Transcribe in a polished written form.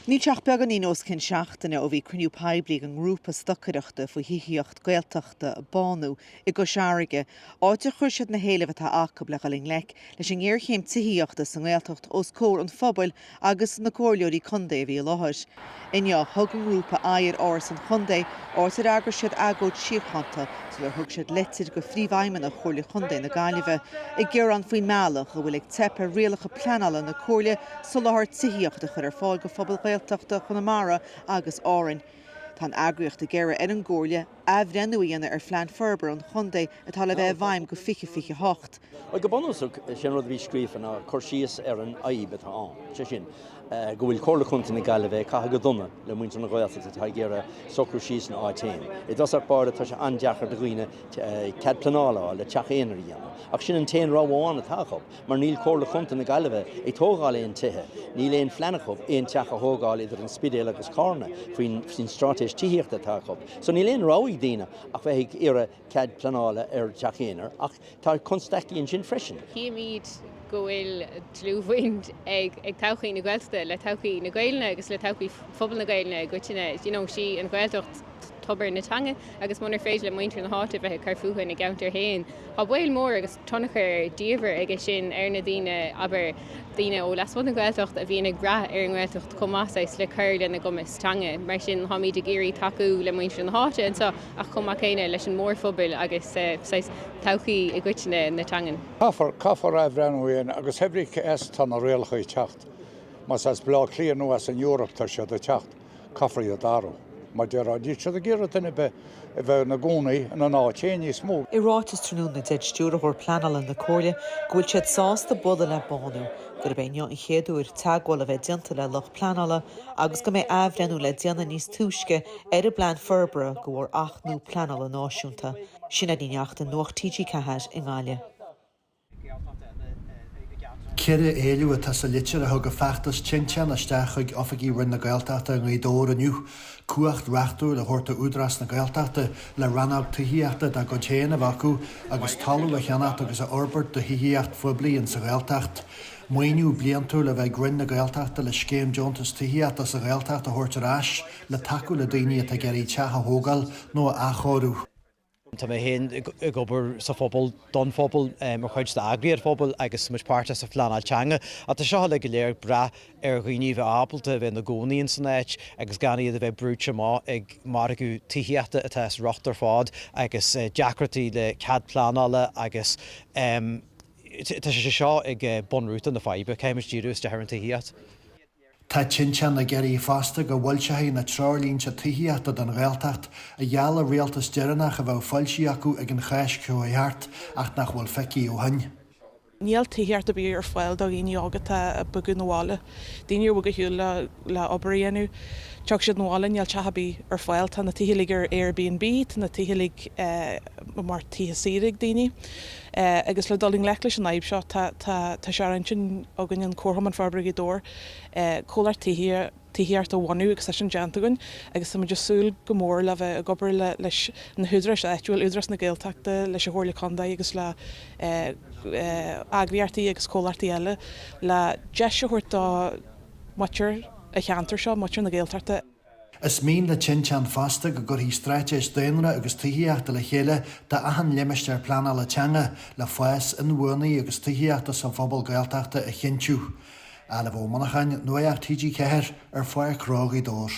Ní teach beag an ínos cin seachtainna ó bhí cruniú peiblig an grúpa tithíochta faoi tithíocht Gaeltachta Bánú I go seairige áte chuirsead na héileamh atá acu le galing leis an ghéarchéim tithíochta san Gaeltacht os cór an phobail agus na cóirleoirí chundé bhí láthir. Inne thug an grúpa air áir san chundé átar agur siad Agóid síorchanta so le thug siad letir go phríomhhaimena chomhla chundé na Gaillimh I gcéar an faoin meallach go bhfuil ag tepa rialacha pleanala na cóirle so láthir tithíochta chuir ar fáil go phobail Gaeltachta Chonamara agus árainn. Tá agriocht a gcéire ar an gcóirle abhrennuíana ar phlean ferber an chundé atá le bheith bhaim go fiche hocht. Go bonúsach sin rud bhí scríofa na chuirsíos ar an aib atá an. Sé sin go bhfuil chomhla chunta na Gaillimh caithe go donna le muintear na Gaeltachta atá géire socr síos na áitéim. I dos ar bád atá sé andeachar do ghuioine cead pleanála le teach éonar dhéanamh. Ach sin an téan ráháin atá chub, mar níl chomhla chunta na Gaillimh I tógáil éon tithe, níl éon phleanachub éon teach a thógáil idir an spidéal agus carna faoin strátéis tithíochta atá chub. So níl éon ráí daoine ach bheith ire cead pleanála ar teach éonar ach tá constaíonn sin freisin. Go bhfuil tlúmhaint ag todhchaí na Gaeltachta le todhchaí na Gailne agus le todhchaí phobal na Gailne goitine sí an Gaeltacht tobar na teanga agus munar féidir le muintear na háta bheith carfuúcha na gaantar héin. Tá bhfuil mór agus tonachar díomhar aige sin ar na daoine aber daoine ó lasmod na Gaeltacht a bhíonna gra ar an Gaeltacht chumásáis le chuir le na gomas teanga mar sin tháinig de géirí taú le muintear na háta an sa ach chumá céine leis an mór phobail agus todhchaí I goitine na teangan. Caafar raibhrenn agus hebríc tan a réalcha I teacht. Mas as blá clíar nó as an Eorop tar sé de teacht caafar a darú. Mar de rá díte a ggéire duine bheith na gcónaí an áitéí smó. I rátas trúna deid stúrthór pleanala na cóirle go bhfuil siad sásta buda le Bánú gur béinne I chéadúir teagháil a bheith dianta le loch pleanala agus go mbeidh abhrenú le deanna níos túisce ar a blean ferbere go bhfuair 8 pleanala náisiúnta. Sin a dtíineachta nuachtaí ceithir I nGaillimh. Cire éileamh atá sa litir a thug a feachtas tintean isteach chuig ofaigí rinn na Gaeltachta an gcuidóir aniu cuacht reachtú le thuirta Údaráis Gaeltachta le ranab tithíochta da go téanamh acu agus talú le cheannacht agus a orbert do tithíocht fubliíonn sa Gaeltacht. Muoinú bliantú le bheith grinn na Gaeltachta le scéim deontas tithíochta sa Gaeltacht a thuirtar le taú le daoine atá geirí teach a thógáil nó a chóirú. Tá mé héin gobar sa phobal don phobal mar chuid de agriar phobal agus muid páirte sa phleanáil teanga a tá seo le go léir bra ar ghuiníomh ábalta bheith na gcónaíon san éit agus ganíad a bheith brúte má ag mar acu tithíochta atá rochtar fád agus deacratí le cead pleanála agus tá sé seo ag bonrúta na faibe céimiis díús de an tithíocht. Tá tintean na geirí fásta go bhfuilsethe na trálínse tithíochta don Gaeltacht a dheala rialtas deireannach a bheith foilsí acu ag an chais ceoitheart ach nach bhfuil feici ó hain. Níl tithíochta bí ar fáil do ghaoine agad a bugu nóhála. Daoine bhga hiú le obaríonú. Teach siad nóhála níl tehabí ar fáil tá na tithílig ar Airbnb, tá na tithílig mar tithasírig daoine. Agus le doling lech leis an aib seo tá searan sin a gin an cótham an farbraí dór cólar tithíart a bhainú agus sin deantagann agus sama just súil go mór le bheith a gobar leis na Údaráis Áitiúla Údaráis na Gaeltachta leis a chomhla condaí agus le agriartaí agus cólartaí eile le deis a thuirtá muir a cheantar seo muir na Gaeltachta. Is mín le tintean fásta go gur hí streitéis daonra agus tithíochta le chéile de ahan limeiste ar pleanála teanga le foies in bhuanaí agus tithíochta sa phobal Gaeltachta a chintiú. A le bh manachan nuair TG ceithir ar foiir crágaí dóir.